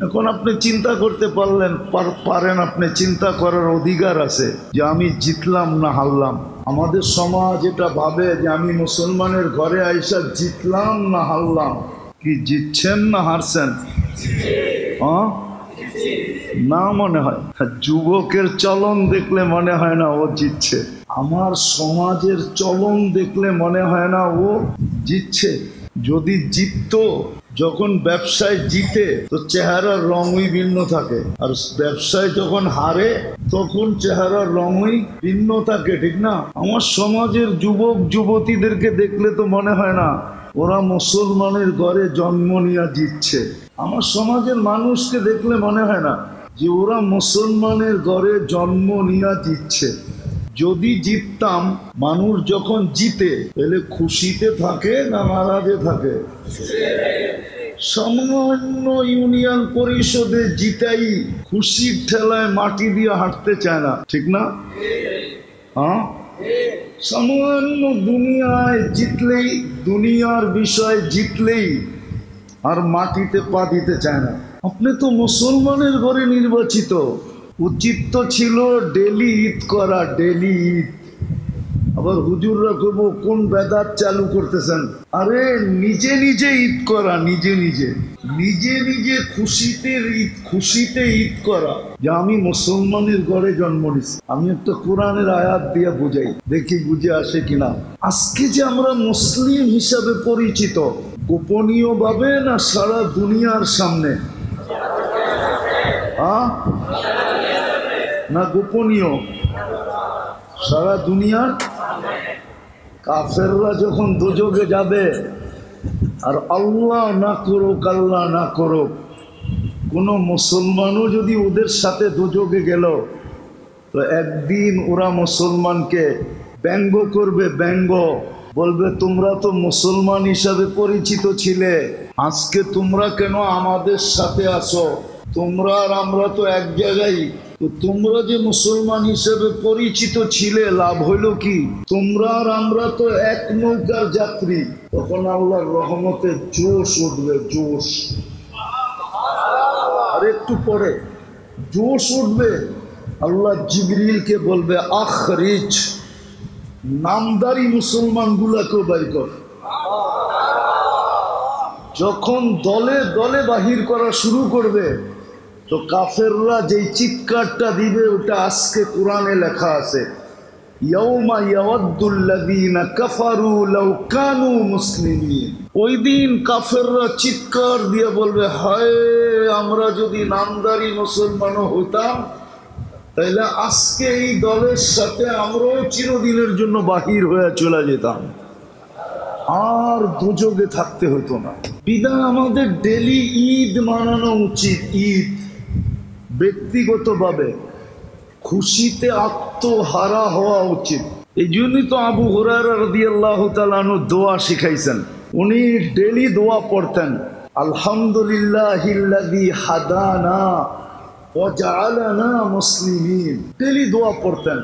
এখন আপনি চিন্তা করতে পারেন, আপনি চিন্তা করার অধিকার আছে যে আমি জিতলাম না হারলাম। আমাদের সমাজ এটা ভাবে যে আমি মুসলমানের ঘরে আইসা জিতলাম না হারলাম। কি জিতছেন না হারছেন? না, মনে হয় যুবকের চলন দেখলে মনে হয় না ও জিতছে। আমার সমাজের চলন দেখলে মনে হয় না ও জিতছে। যদি জিততো, যখন ব্যবসায় জিতে তো চেহারার রঙই ভিন্ন থাকে, আর ব্যবসায় যখন হারে তখন চেহারার রঙই ভিন্ন থাকে, ঠিক না? আমার সমাজের যুবক যুবতীদেরকে দেখলে তো মনে হয় না ওরা মুসলমানের ঘরে জন্ম নিয়ে জিতছে। আমার সমাজের মানুষকে দেখলে মনে হয় না যে ওরা মুসলমানের ঘরে জন্ম নিয়ে জিতছে। যদি জিততাম, মানুষ যখন জিতে তাহলে খুশিতে থাকে না নারাজে থাকে? সামান্য ইউনিয়ন পরিষদে জিতাই খুশির ঠেলায় মাটি দিয়ে হাঁটতে চায় না, ঠিক না? সামান্য দুনিয়ায় জিতলেই, দুনিয়ার বিষয় জিতলেই আর মাটিতে পা দিতে চায় না। আপনি তো মুসলমানের ঘরে নির্বাচিত, উচিত তো ছিল ডেলি ঈদ করা, ডেলি ঈদ। আবার হুজুররা কব কোন বেদাত চালু করতেছেন? আরে নিজে নিজে ঈদ করা, নিজে নিজে খুশিতে ঈদ, খুশিতে ঈদ করা যে আমি মুসলমানের ঘরে জন্ম নিছি। আমি একটা কোরআনের আয়াত দিয়ে বুঝাই, দেখি বুঝে আসে কিনা। আজকে যে আমরা মুসলিম হিসাবে পরিচিত, গোপনীয় ভাবে না সারা দুনিয়ার সামনে? না গোপনীয়? সারা দুনিয়ার। কাফেররা যখন দোজখে যাবে, আর আল্লাহ না করুক, আল্লাহ না করুক, কোনো মুসলমানও যদি ওদের সাথে দোজখে গেল, তো একদিন ওরা মুসলমানকে ব্যঙ্গ করবে, ব্যঙ্গ বলবে তোমরা তো মুসলমান হিসাবে পরিচিত ছিলে, আজকে তোমরা কেন আমাদের সাথে আসো? তোমরা আর আমরা তো এক জায়গায়। তো তোমরা যে মুসলমান হিসেবে পরিচিত ছিলে, লাভ হইল কি? তোমরা আর আমরা তো এক নৌকার যাত্রী। তখন আল্লাহর রহমতে জোশ উঠবে, জোশ। আর একটু পরে জোশ উঠবে, আল্লাহ জিবরিলকে বলবে আখরিজ, নামদারি মুসলমান গুলাকেও বাইর কর। যখন দলে দলে বাহির করা শুরু করবে, তো কাফেররা যেই চিৎকারটা দিবে ওটা আজকে কোরআনে লেখা আছে, ইয়াউমা ইয়াওয়াদ্দুল্লাযীনা কাফারু লাউ কানু মুসলিমিন। ওই দিন কাফেররা চিৎকার দিয়ে বলবে, হায় আমরা যদি নামদারি মুসলমানও হইতাম তাহলে আজকে এই দলের সাথে আমরাও চিরদিনের জন্য বাহির হয়ে চলে যেতাম, আর দুজগে থাকতে হতো না। বিধায় আমাদের ডেলি ঈদ মানানো উচিত। ঈদ ব্যক্তিগতভাবে খুশিতে আত্মহারা হওয়া উচিত। এই জন্যই তো আবু হুরায়রা রাদিয়াল্লাহু তাআলা আনহু দোয়া শিখাইছেন। উনি ডেলি দোয়া পড়তেন, আলহামদুলিল্লাহিল্লাযী হাদানা ওয়া জাআলানা মুসলিমিন। ডেলি দোয়া পড়তেন,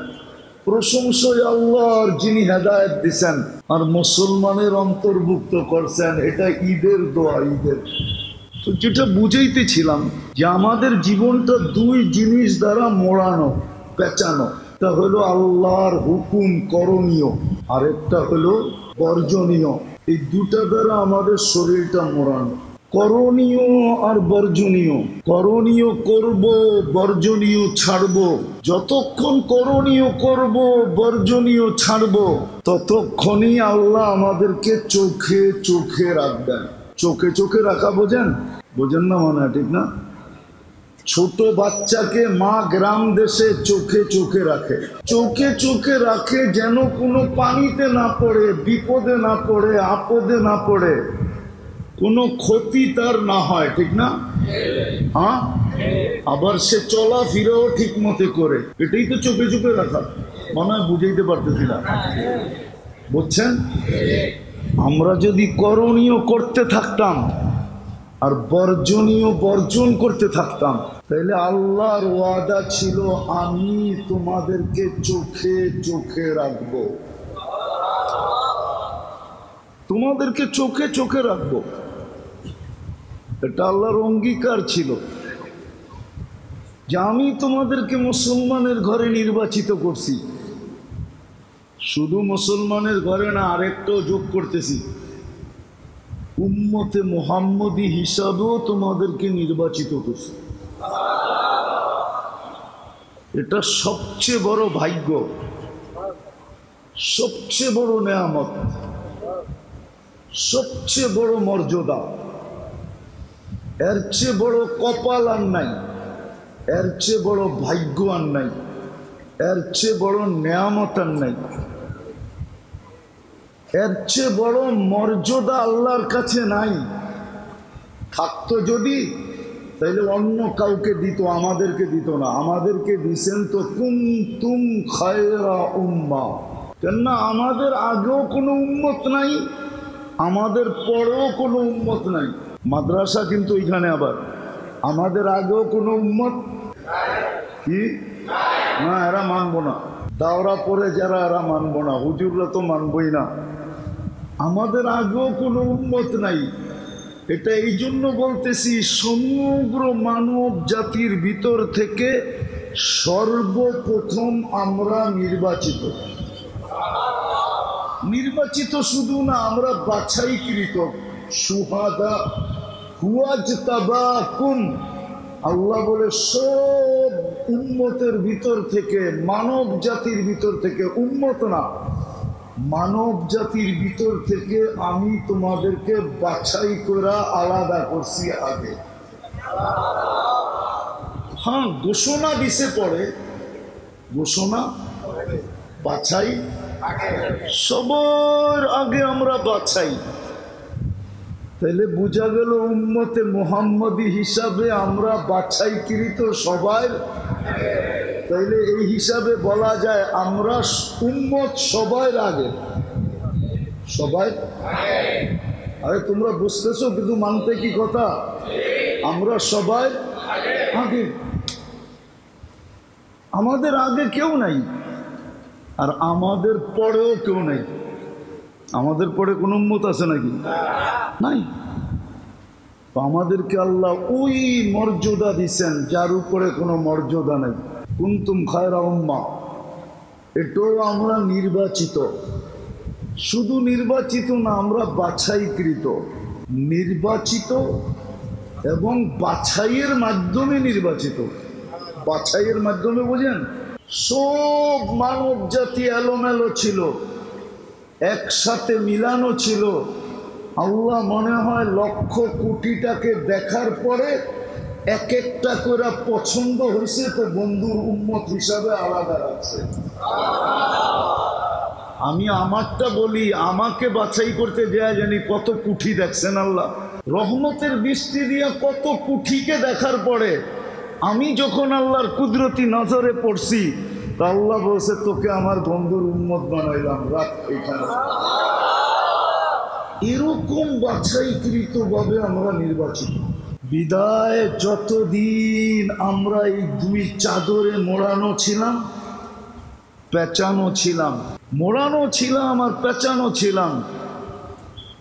প্রশংসা আল্লাহর যিনি হেদায়েত দিয়েছেন আর মুসলমানের অন্তর্ভুক্ত করছেন। এটা ঈদের দোয়া, ঈদের। তো যেটা বুঝাইতেছিলাম যে আমাদের জীবনটা দুই জিনিস দ্বারা মোড়ানো, পেঁচানো। একটা হলো আল্লাহর হুকুম করণীয়, আর একটা হলো বর্জনীয়। এই দুটা দ্বারা আমাদের শরীরটা মোড়ানো। করণীয় আর বর্জনীয়। করণীয় করব, বর্জনীয় ছাড়ব। যতক্ষণ করণীয় করব, বর্জনীয় ছাড়ব, ততক্ষণই আল্লাহ আমাদেরকে চোখে চোখে রাখবেন। চোখে চোখে রাখা বোঝেন? বোঝেন না মানে, ঠিক না? ছোট বাচ্চাকে মা গ্রাম দেশে চোখে চোখে রাখে, চোখে চোখে রাখে যেন কোনো পানিতে না পড়ে, বিপদে না পড়ে, আপদে না পড়ে, কোনো ক্ষতি তার না হয়, ঠিক না? হ্যাঁ, আবার সে চলাফেরাও ঠিক মতো করে। এটাই তো চোখে চোখে রাখা। মনে হয় বুঝাইতে পারতেছি না, বুঝছেন? আমরা যদি করণীয় করতে থাকতাম আর বর্জনীয় বর্জন করতে থাকতাম, তাহলে আল্লাহর ওয়াদা ছিল আমি তোমাদেরকে চোখে চোখে রাখবো, তোমাদেরকে চোখে চোখে রাখবো। এটা আল্লাহর অঙ্গীকার ছিল। যে আমি তোমাদেরকে মুসলমানের ঘরে নির্বাচিত করছি। শুধু মুসলমানের ঘরে না, আরেকটাও যোগ করতেছি, উম্মতে মুহাম্মদী হিসাবেও তোমাদেরকে নির্বাচিত করছি। এটা সবচেয়ে বড় ভাগ্য, সবচেয়ে বড় নেয়ামত, সবচেয়ে বড় মর্যাদা। এর চেয়ে বড় কপাল আর নাই, এর চেয়ে বড় ভাগ্য আর নাই, এর চেয়ে বড় নেয়ামত আর নাই, এর চেয়ে বড় মর্যাদা আল্লাহর কাছে নাই। থাকতো যদি, তাইলে অন্য কাউকে দিত, আমাদেরকে দিত না। আমাদেরকে দিছেন তো কুনতুম খায়রা উম্মাহ। কেননা আমাদের আগেও কোনো উম্মত নাই, আমাদের পরেও কোনো উম্মত নাই। মাদ্রাসা কিন্তু এখানে আবার আমাদের আগেও কোনো উম্মত কি না, এরা মানবো না। দাওরা পরে যারা, এরা মানবো না। হুজুররা তো মানবই না। আমাদের আগেও কোনো উম্মত নাই। এটা এই জন্য বলতেছি, সমগ্র মানব জাতির ভিতর থেকে সর্বপ্রথম আমরা নির্বাচিত। নির্বাচিত শুধু না, আমরা বাছাইকৃত। সুহাদা হুয়াজতাবাকুম, আল্লাহ বলে সব উম্মতের ভিতর থেকে, মানব জাতির ভিতর থেকে, উম্মত না, মানব জাতির ভিতর থেকে আমি তোমাদেরকে বাছাই করে আলাদা করছি আগে। হ্যাঁ, ঘোষণা দিছে পরে, ঘোষণা বাছাই সবার আগে আমরা বাছাই। তাহলে বোঝা গেল উম্মতে মুহাম্মদী হিসাবে আমরা বাছাইকৃত সবার। তাইলে এই হিসাবে বলা যায় আমরা উম্মত সবার আগে, সবাই। আরে তোমরা বুঝতেছো কিন্তু মানতে কি কথা, আমরা সবাই আগে। আমাদের আগে কেউ নাই, আর আমাদের পরেও কেউ নাই। আমাদের পরে কোন উম্মত আছে নাকি? নাই। আমাদেরকে আল্লাহ ওই মর্যাদা দিচ্ছেন যার উপরে কোনো মর্যাদা নাই। কুনতুম খায়রা উম্মাহ, এটাও আমরা নির্বাচিত। শুধু নির্বাচিত না, আমরা বাছাইকৃত। নির্বাচিত এবং বাছাইয়ের মাধ্যমে নির্বাচিত। বাছাইয়ের মাধ্যমে বোঝেন, সব মানব জাতি এলোমেলো ছিল, একসাথে মিলানো ছিল। আল্লাহ মনে হয় লক্ষ কোটিটাকে দেখার পরে এক একটা করে পছন্দ হয়েছে, তো বন্ধুর উম্মত হিসাবে আলাদা রাখছে। আমি আমারটা বলি, আমাকে বাছাই করতে দেয়া জানি কত কুঠি দেখছেন আল্লাহ। রহমতের দৃষ্টি দিয়ে কত কুঠিকে দেখার পরে আমি যখন আল্লাহর কুদরতি নজরে পড়ছি, তা আল্লাহ বলছে তোকে আমার বন্ধুর উম্মত বানাইলাম, রাখ এখানে। এরকম বাছাইকৃত ভাবে আমরা নির্বাচিত। বিদায় যতদিন আমরা এই দুই চাদরে মোড়ানো ছিলাম, পেঁচানো ছিলাম, মোড়ানো ছিলাম আর পেঁচানো ছিলাম,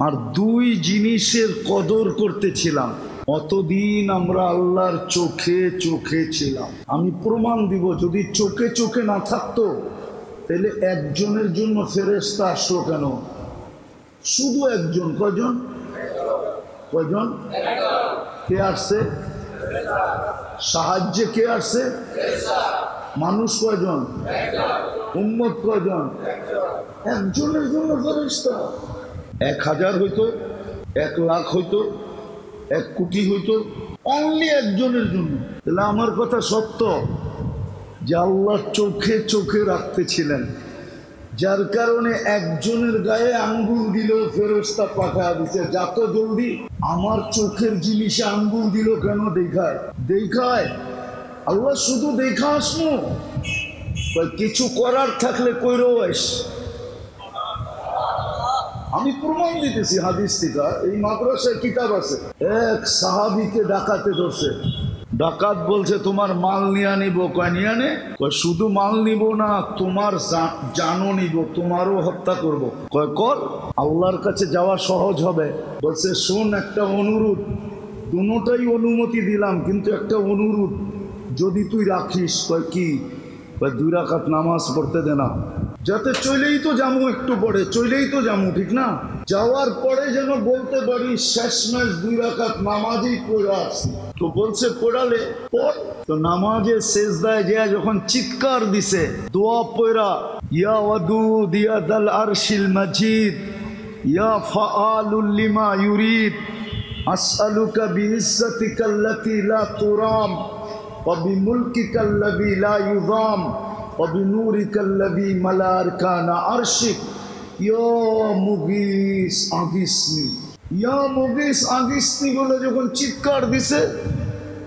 আর দুই জিনিসের কদর করতেছিলাম, অতদিন আমরা আল্লাহর চোখে চোখে ছিলাম। আমি প্রমাণ দিব, যদি চোখে চোখে না থাকতো তাহলে একজনের জন্য ফেরেশতা আসলো কেন? শুধু একজন। কয়জন? কয়জন? কে আসছে সাহায্যে? কে আসছে? মানুষ কয়জন? উম্মত কয়জন? একজনের জন্য ফেরেশতা। 1000 হইতো, 1 লাখ হইতো, 1 কোটি হইতো, অনলি একজনের জন্য। তাহলে আমার কথা সত্য যে আল্লাহ চোখে চোখে রাখতেছিলেন, যার কারণে একজনের গায়ে আঙ্গুল দিলেও ফেরেশতা পাঠায় দিচ্ছে। যত জলদি আমার চোখের জিনিসে আঙ্গুল দিল কেন? দেখায়, দেখায়। আল্লাহ শুধু দেখা আসনো, কিছু করার থাকলে কইরও আইস। আমি প্রমাণ দিতেছি হাদিস থেকে। এই মাদ্রাসায় কিতাব আছে, এক সাহাবীকে ডাকাতে ধরছে। ডাকাত বলছে তোমার মাল নিয়ে নিব। কয় নিয়ে নে? কয় শুধু মাল নিব না, তোমার জানও নিব, তোমারও হত্যা করব। কয় কর, আল্লাহর কাছে যাওয়া সহজ হবে। বলছে শোন, একটা অনুরোধ, দুটোটাই অনুমতি দিলাম, কিন্তু একটা অনুরোধ, যদি তুই রাখিস, কয় কি, কয় 2 রাকাত নামাজ পড়তে দে না, যাতে চলেই তো যামু, একটু পরে চলেই তো যামু, ঠিক না, যাওয়ার পরে যেন বলতে পারি শেষমেশ 2 রাকাত নামাজই পড়ে আসছি। তো বলছে পড়ালে পড়। তো নামাজের সেজদায় যে যখন চিৎকার দিছে, দোয়া পড়া, ইয়া ওয়াদুদ ইয়া দাল আরশিল মাজিদ ইয়া ফাআলুল লিমা ইউরিদ আসআলুকা বিইজ্জাতিকাল্লাতী লা তুরাম ওয়া বিমুলকিকাল্লাযী লা ইউযাম ওয়া বিনূরিকাল্লাযী মালা আরকানা আরশিক ইয়া মুগীস আগিসনি, ইয়া মুগীস আগিসনি বলে যখন চিৎকার দিছে,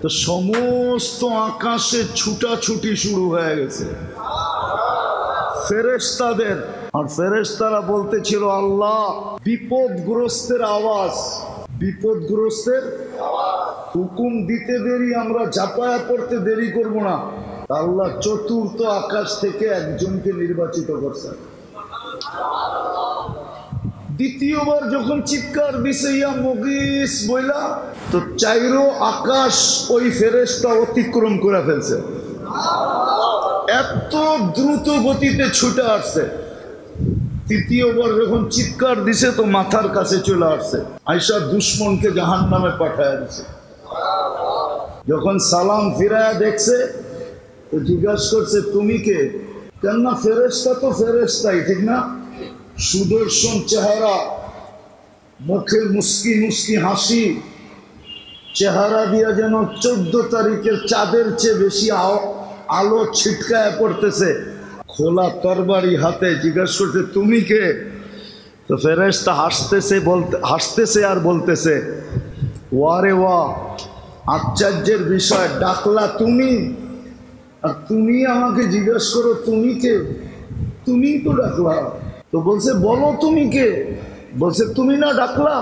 তো সমস্ত আকাশে ছুটাছুটি শুরু হয়ে গেছে ফেরেশতাদের। আর ফেরেশতারা বলতেছিল, আল্লাহ বিপদগ্রস্তের আওয়াজ, বিপদগ্রস্তের হুকুম দিতে দেরি, আমরা ঝাঁপায়া পড়তে দেরি করব না। আল্লাহ চতুর্থ আকাশ থেকে একজনকে নির্বাচিত করছেন। দ্বিতীয়বার যখন চিৎকার দিছে ইয়া মুগীস বইলা, তো 4 আকাশ ওই ফেরেশতা অতিক্রম করে ফেলছে, এত দ্রুত গতিতে ছুটে আসছে। তৃতীয়বার যখন চিৎকার দিছে, তো মাথার কাছে চলে আসছে, আয়েশা দুশ্মনকে জাহান্নামে পাঠায় দিছে। যখন সালাম ফিরায়া দেখছে, তো জিজ্ঞাসা করছে তুমি কে? কেননা ফেরেশতা তো ফেরেশতাই, ঠিক না, সুদর্শন চেহারা, মুখে মুস্কি মুস্কি হাসি, চেহারা দিয়া যেন 14 তারিখের চাঁদের চেয়ে বেশি আলো ছিটকায় পড়তেছে, খোলা তরবারি হাতে। জিজ্ঞাসা করছে তুমি কে? তো ফেরেশতা হাসতেছে আর বলতেছে, ওয়ারে ওয়া, আশ্চর্যের বিষয়, ডাকলা তুমি, আর তুমি আমাকে জিজ্ঞাসা করো তুমি কে? তুমি তো ডাকলা। তো বলছে বলো তুমি কে? বলছে তুমি না ডাকলা?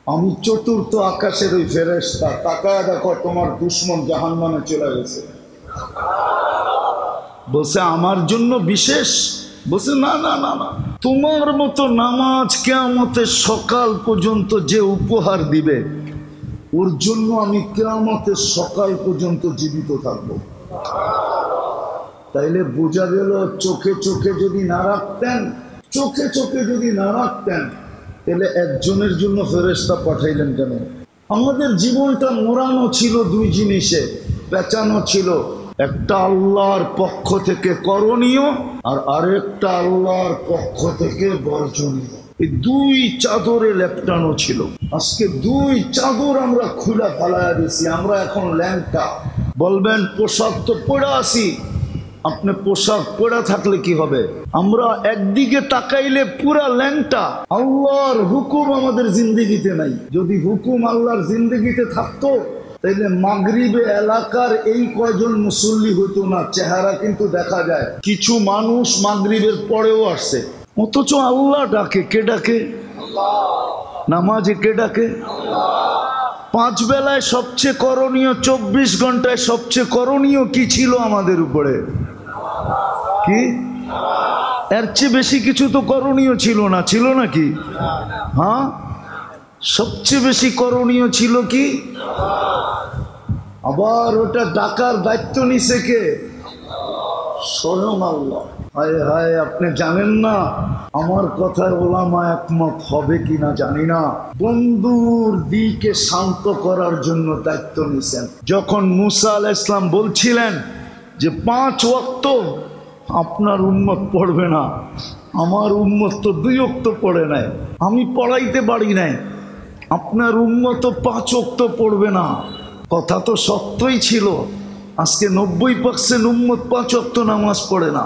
আমি চতুর্থ আকাশের ওই ফেরেশতা, তাকায় দেখো তোমার দুশ্মন জাহান্নামে চলে গেছে। বলছে আমার জন্য বিশেষ? বলছে না না না না, তোমার মতো নামাজ কিয়ামতের সকাল পর্যন্ত যে উপহার দিবে, ওর জন্য আমি কিয়ামতের সকাল পর্যন্ত জীবিত থাকবো। তাইলে বোঝা গেল, চোখে চোখে যদি না রাখতেন, চোখে চোখে যদি না রাখতেন, তাহলে একজনের জন্য ফেরেশতা পাঠাইলেন কেন? আমাদের জীবনটা মোড়ানো ছিল 2 জিনিসে, পেঁচানো ছিল, একটা আল্লাহর পক্ষ থেকে করণীয়, আর আরেকটা আল্লাহর পক্ষ থেকে বর্জনীয়। এই 2 চাদরে লেপটানো ছিল। আজকে 2 চাদর আমরা খুলে ফেলাইয়া দিছি। আমরা এখন ল্যাংটা। বলবেন পোশাক তো পরে আসি, আপনি পোশাক পরে থাকলে কি হবে? আমরা একদিকে তাকাইলে পুরা ল্যাংটা। আল্লাহর হুকুম আমাদের জিন্দেগিতে নাই। যদি হুকুম আল্লাহর জিন্দেগিতে থাকতো, তাইলে মাগরিবে এলাকার এই কয়জন মুসল্লি হতো না। চেহারা কিন্তু দেখা যায়, কিছু মানুষ মাগরিবের পরেও আসছে, অথচ আল্লাহ ডাকে। কে ডাকে? নামাজে কে ডাকে? 5 বেলায় সবচেয়ে করণীয়, 24 ঘন্টায় সবচেয়ে করণীয় কি ছিল আমাদের উপরে? কি? এর চেয়ে বেশি কিছু তো করণীয় ছিল না, ছিল নাকি? হ্যাঁ, সবচেয়ে বেশি করণীয় ছিল কি? আবার ওটা ডাকার দায়িত্ব নিছে কে? স্বয়ং আল্লাহ। হায় হায়, আপনি জানেন না আমার কথায় ওলামা একমত হবে কিনা জানি না, বন্ধুর দিকে শান্ত করার জন্য দায়িত্ব নিছেন। যখন মুসা আলাইহিস সালাম বলছিলেন যে 5 ওয়াক্ত আপনার উম্মত পড়বে না, আমার উম্মত তো 2 ওয়াক্ত পড়ে নাই, আমি পড়াইতে পারি নাই, আপনার উম্মত তো 5 ওয়াক্ত পড়বে না। কথা তো সত্যই ছিল। আজকে 90% উম্মত 5 ওয়াক্ত নামাজ পড়ে না।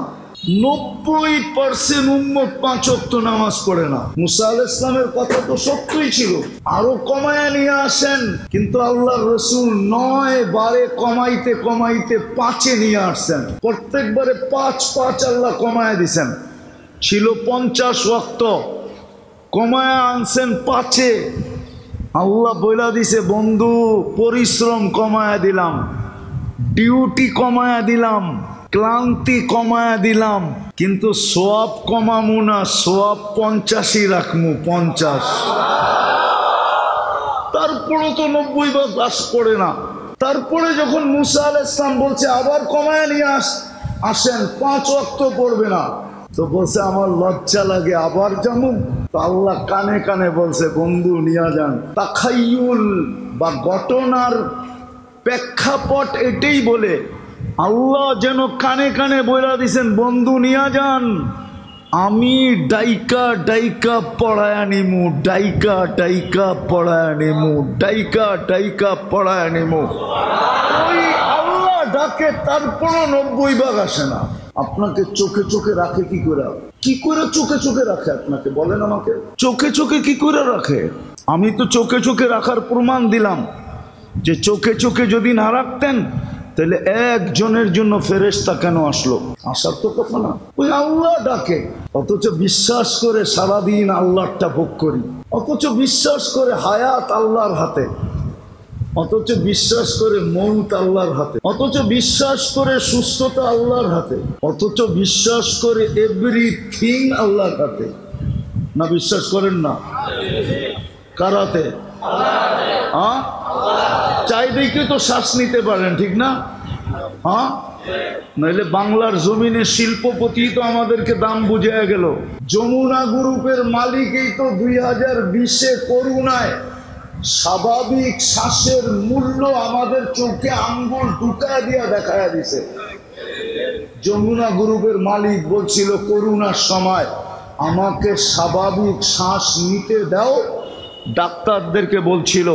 90% উম্মত 5 ওয়াক্ত নামাজ পড়ে না। মুসা আলাইহিস সালামের কথা তো সত্যই ছিল, আরো কমায় নিয়ে আসেন, কিন্তু আল্লাহর রাসূল 9 বারে কমাইতে কমাইতে 5-এ নিয়ে আসছেন। প্রত্যেকবারে 5 আল্লাহ কমায় দিছেন। ছিল 50 ওয়াক্ত, কমায় আনছেন 5-এ। আল্লাহ বইলা দিছে, বন্ধু পরিশ্রম কমায়া দিলাম, ডিউটি কমায়া দিলাম, ক্লান্তি কমায়া দিলাম, কিন্তু সওয়াব কমামু না, সওয়াব 50-ই রাখমু। 50। তারপরও তো 90 ভাগ বাস করে না। তারপরে যখন মুসা আলাইহিস সালাম বলছে আবার কমায় নিয়ে আসেন 5 ওয়াক্ত পড়বে না, তো বলছে আমার লজ্জা লাগে আবার যাবো। তো আল্লাহ কানে কানে বলছে বন্ধু নিয়ে যান। তাখাইয়ুল বা ঘটনার প্রেক্ষাপট এটাই বলে আল্লাহ যেন কানে কানে বলে দিছেন বন্ধু নিয়ে যান, আমি ডাইকা ডাইকা পড়ায় নিমু, ডাইকা ডাইকা পড়ায় নিমু, ডাইকা ডাইকা পড়ায় নিমু। ওই আল্লাহ ডাকে, তারপরও 90 ভাগ আসে না। আপনাকে চোখে চোখে রাখে কি করে? কি করে চোখে চোখে রাখে আপনাকে বলেন আমাকে? চোখে চোখে কি করে রাখে? আমি তো চোখে চোখে রাখার প্রমাণ দিলাম যে চোখে চোখে যদি না রাখতেন তাহলে একজনের জন্য ফেরেশতা কেন আসলো? আসার তো কথা না। ওই আল্লাহ ডাকে, অথচ বিশ্বাস করে সারাদিন আল্লাহটা ভোগ করি, অথচ বিশ্বাস করে হায়াত আল্লাহর হাতে, অথচ বিশ্বাস করে মৌত আল্লাহর হাতে, অথচ বিশ্বাস করে সুস্থতা আল্লাহর হাতে, অথচ বিশ্বাস করে এভরিথিং আল্লাহর হাতে। না বিশ্বাস করেন না? কার হাতে? হ্যাঁ, চাই দেখে তো শ্বাস নিতে পারেন, ঠিক না? হ্যাঁ, নইলে বাংলার জমিনে শিল্পপতি তো আমাদেরকে দাম বুঝিয়ে গেল। যমুনা গ্রুপের মালিকই তো 2020-এ করুণায় স্বাভাবিক শ্বাসের মূল্য আমাদের চোখে আঙ্গুল ঢুকায় দিয়া দেখায় দিছে। যমুনা গ্রুপের মালিক বলছিল করোনার সময় আমাকে স্বাভাবিক শ্বাস নিতে দাও, ডাক্তারদেরকে বলছিল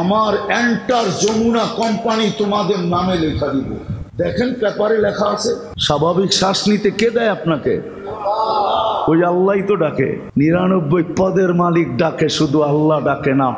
আমার এন্টার যমুনা কোম্পানি তোমাদের নামে লেখা দিব। দেখেন পেপারে লেখা আছে। স্বাভাবিক শ্বাস নিতে কে দেয় আপনাকে? ওই আল্লাহই তো ডাকে। 99 পদের মালিক ডাকে, শুধু আল্লাহ ডাকে না।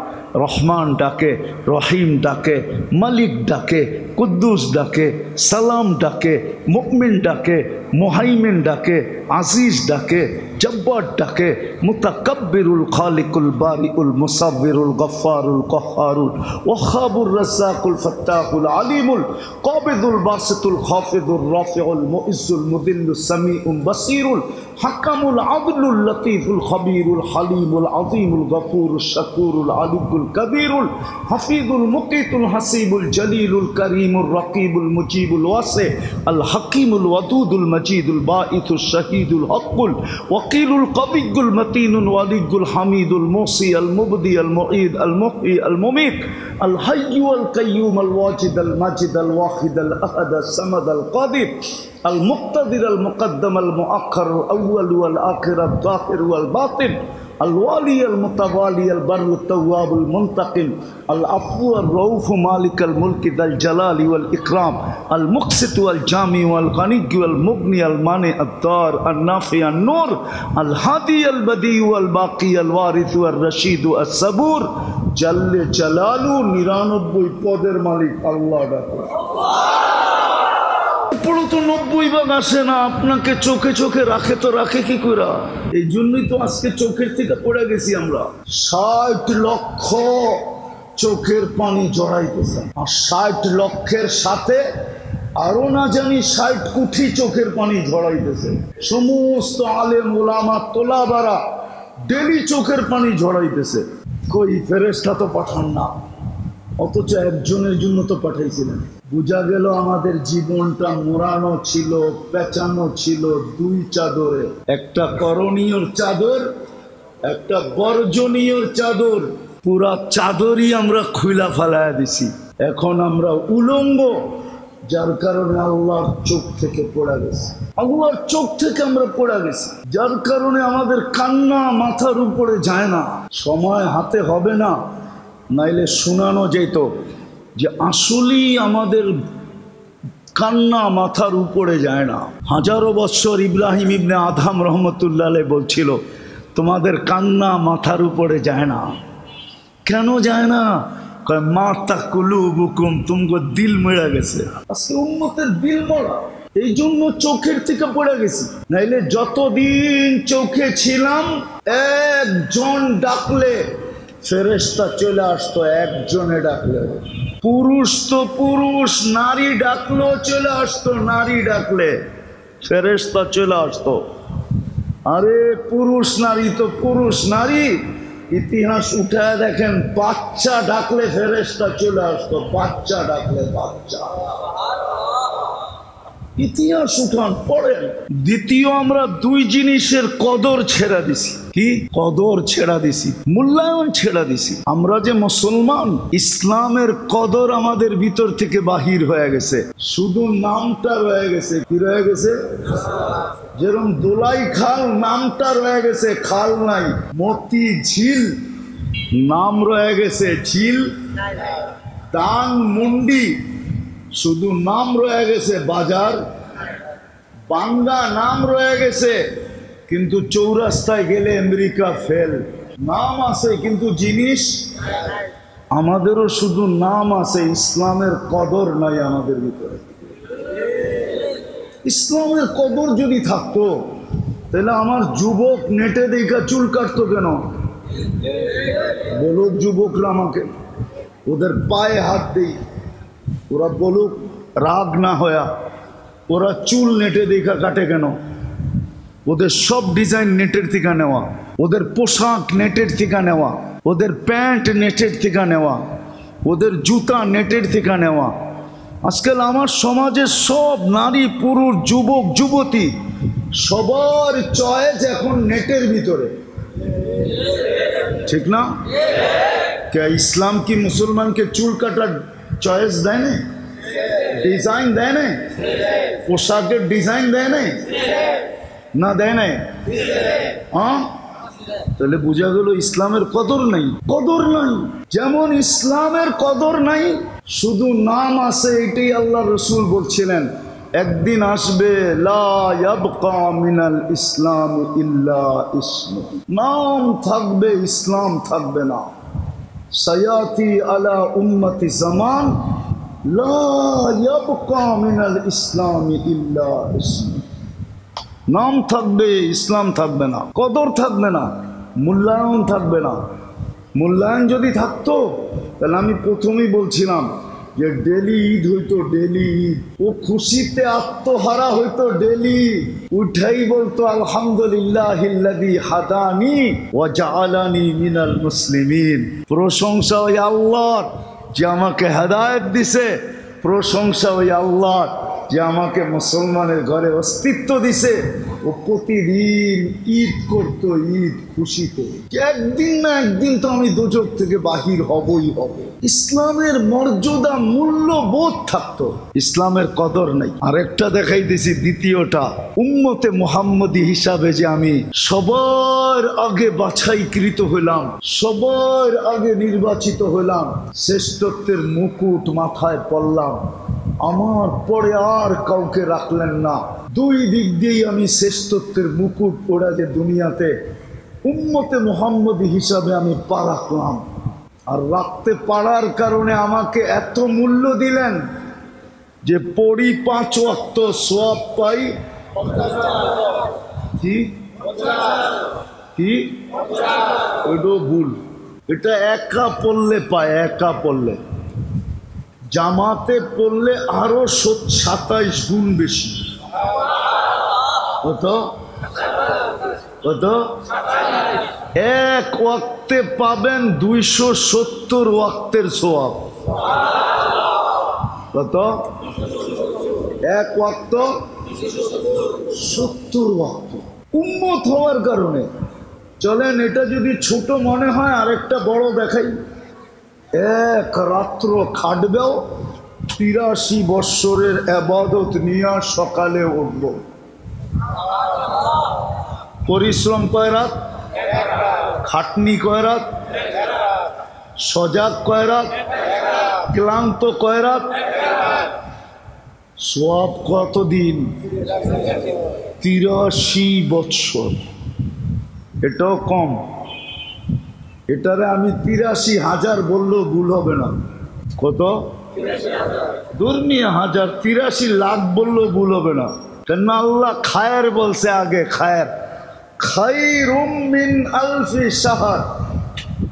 রহমান ডাকে, রহিম ডাকে, মালিক ডাকে, কুদ্দুস ডাকে, সালাম ডাকে, মুমিন ডাকে, মুহাইমিন ডাকে, আজিজ ডাকে, জব্বার ডাকে, মুতাকাব্বিরুল খালিকুল বারিউল মুসাব্বিরুল গফফারুল কহ্হারুল ওয়াহাবুর রাজ্জাকুল ফাত্তাহুল আলিমুল কাবিদুল বাসিতুল খাফিদুর রাফিউল মুইজ্জুল মুদিল্লুস সামিউল বাসিরুল হাকামুল আদলুল লতীফুল খবীরুল হালিমুল আযীমুল গফুরুশ শাকুরুল আলিমুল কবীরুল হাফিজুল মুকিতুল হাসিবুল জলিলুল করিমুর রকিবুল মুজিবুল ওয়াসি আল হাকিমুল ওয়াদুদুল মজিদুল বাঈসুশ শহীদুল হকুল ওয়াকিলুল কবিয়ুল মতিনুল ওয়ালিয়ুল হামিদুল মুসি আল মুবদি আল মুঈদ আল মুহয়ি আল মুমীত আল হাইয়্যু আল কাইয়্যুম আল ওয়াজিদ আল মাজিদ আল ওয়াহিদ আল আহাদ আল সামাদ আল কাদির আল মুক্তাদির আল মুকদ্দম আল মুআখ্খার আল আউয়াল ওয়াল আখির আল যাহির ওয়াল বাতিন الوالي المتوالي البر التواب المنتقم العفو الرؤوف مالك الملك ذا الجلال والإكرام المقسط والجامع والغني والمغني المانع الضار النافع النور الهادي البديع والباقي الوارث والرشيد الصبور جل جلاله 99 পদের মালিক আল্লাহ ডাকে। পড়ো তো 90 ভাগ আসে না। আপনাকে চোখে চোখে রাখে তো রাখে কি করে? এই জন্যই তো আজকে চোখের থেকে পড়ে গেছি আমরা। 60 লক্ষ চোখের পানি জড়াইতেছে, আর 60 লক্ষের সাথে আরো না জানি 60 কোটি চোখের পানি ঝরাইতেছে। সমস্ত আলেম ওলামা তোলাবারা ডেলি চোখের পানি ঝরাইতেছে। কই ফেরেশতা তো পাঠান না, অথচ একজনের জন্য তো পাঠাইছিলেন। বোঝা গেল আমাদের জীবনটা মোড়ানো ছিল, পেঁচানো ছিল 2 চাদরে, একটা করণীয় চাদর, একটা বর্জনীয় চাদর। পুরা চাদরই আমরা খুইলা ফেলাইয়া দিছি। এখন আমরা উলঙ্গ, যার কারণে আল্লাহর চোখ থেকে পড়া গেছে, আল্লাহর চোখ থেকে আমরা পড়া গেছি, যার কারণে আমাদের কান্না মাথার উপরে যায় না। সময় হাতে হবে না, নাইলে শোনানো যেত যে আসলেই আমাদের কান্না মাথার উপরে যায় না। হাজারো বৎসর ইব্রাহিম ইবনে আদম রহমতুল্লাহ আলাইহি বলছিল তোমাদের কান্না মাথার উপরে যায় না। কেন যায় না? কয় মাতা কুলুবুকুম, তুমগো দিল মরে গেছে। আজকে উম্মতের দিল মরা, এই জন্য চোখের থেকে পড়ে গেছি। নাইলে যতদিন চোখে ছিলাম একজন ডাকলে ফেরেশতা চলে আসতো, একজনে ডাকলে। পুরুষ তো পুরুষ, নারী ডাকলো চলে আসতো, নারী ডাকলে ফেরেশতা চলে আসতো। আরে পুরুষ নারী তো পুরুষ নারী, ইতিহাস উঠায় দেখেন, বাচ্চা ডাকলে ফেরেশতা চলে আসতো, বাচ্চা ডাকলে বাচ্চা। ইতিহাস উঠান পড়েন। দ্বিতীয়, আমরা দুই জিনিসের কদর ছেড়া দিছি। কি কদর ছেড়া দিছি? মূল্যায়ন ছেড়া দিছি। আমরা যে মুসলমান, ইসলামের কদর আমাদের ভিতর থেকে বাহির হয়ে গেছে, শুধু নামটা রয়ে গেছে। কি রয়ে গেছে? যেরকম দোলাই খাল নামটা রয়ে গেছে, খাল নাই। মতি ঝিল নাম রয়ে গেছে, ঝিল। দান মুন্ডি শুধু নাম রয়ে গেছে, বাজার। বাঙ্গা নাম রয়ে গেছে, কিন্তু চৌরাস্তায় গেলে আমেরিকা ফেল। নাম আছে কিন্তু জিনিস। আমাদেরও শুধু নাম আছে, ইসলামের কদর নাই আমাদের ভিতরে। ইসলামের কদর যদি থাকতো, তাহলে আমার যুবক নেটে দেখা চুল কাটতো কেন? বলুক যুবকরা আমাকে, ওদের পায়ে হাত দেই, ওরা বলুক রাগ না হয়া, ওরা চুল নেটে দেখা কাটে কেন? ওদের সব ডিজাইন নেটের থেকে নেওয়া, ওদের পোশাক নেটের থেকে নেওয়া, ওদের প্যান্ট নেটের থেকে নেওয়া, ওদের জুতা নেটের থেকে নেওয়া। আজকাল আমার সমাজের সব নারী পুরুষ যুবক যুবতী সবার চয়েস এখন নেটের ভিতরে, ঠিক না? কে ইসলাম কি মুসলমানকে চুল কাটার চয়েস দেয় না? ডিজাইন দেয় না? পোশাকের ডিজাইন দেয় না? না দেয় নাই? হ্যাঁ, তাহলে বোঝা গেল ইসলামের কদর নাই। কদর নাই। যেমন ইসলামের কদর নাই, শুধু নাম আছে। এটাই আল্লাহ রসুল বলছিলেন, একদিন আসবে লা ইয়াবকা মিনাল ইসলাম ইল্লা ইসমু, নাম থাকবে ইসলাম থাকবে না। সায়াতি আলা উম্মতি জামান লা ইয়াবকা মিনাল ইসলাম ইল্লা ইসমু, নাম থাকবে ইসলাম থাকবে না, কদর থাকবে না, মূল্যায়ন থাকবে না। মূল্যায়ন যদি থাকতো, তাহলে আমি প্রথমেই বলছিলাম যে ডেলি ঈদ হইতো, ডেলি ঈদ। ও খুশিতে আত্মহারা হইতো ডেলি, উঠাই বলতো আলহামদুলিল্লাহিল্লাযী হাদানি ওয়া জাআলানি মিনাল মুসলিমিন। প্রশংসা ওই আল্লাহর যে আমাকে হেদায়েত দিছে, প্রশংসা ওই আল্লাহর যে আমাকে মুসলমানের ঘরে অস্তিত্ব দিছে। ও প্রতিদিন ঈদ করতো, ঈদ খুশিতে। একদিন না একদিন তো আমি দোজখ থেকে বাহির হবই হব। ইসলামের মর্যাদা মূল্য বোধ থাকতো, ইসলামের কদর নাই। আরেকটা দেখাইতেছি, দ্বিতীয়টা, উম্মতে মুহাম্মদী হিসাবে যে আমি সবার আগে বাছাইকৃত হইলাম, সবার আগে নির্বাচিত হইলাম, শ্রেষ্ঠত্বের মুকুট মাথায় পড়লাম, আমার পরে আর কাউকে রাখলেন না। দুই দিক দিয়েই আমি শ্রেষ্ঠত্বের মুকুট পড়া যে দুনিয়াতে উম্মতে মুহাম্মদী হিসাবে আমি পা রাখলাম। আর রাখতে পারার কারণে আমাকে এত মূল্য দিলেন যে পড়ি 5 ওয়াক্ত সওয়াব পাই। কি কি ওইটাও ভুল, এটা একা পড়লে পায়, একা পড়লে। জামাতে পড়লে আরো 27 গুণ বেশি। কত কত? এক ওয়াক্তে পাবেন 270 ওয়াক্তের সওয়াব। কত? এক ওয়াক্ত 70 ওয়াক্ত। উম্মত হওয়ার কারণে। চলেন, এটা যদি ছোট মনে হয় আরেকটা বড় দেখাই। এক রাত্র খাটবেও, 83 বৎসরের ইবাদত নিয়ে সকালে উঠব। পরিশ্রম কয় রাত? খাটনি কয় রাত? সজাগ কয় রাত? ক্লান্ত কয় রাত? সওয়াব কতদিন? 83 বৎসর। এটাও কম। এটারে আমি 83,000 বললেও ভুল হবে না। কত? দুর্নিয়া হাজার, 83 লাখ বললেও ভুল হবে না। কেন আল্লাহ খায়ের বলছে আগে, খায়ের, খায়রুম মিন আলফি শাহর।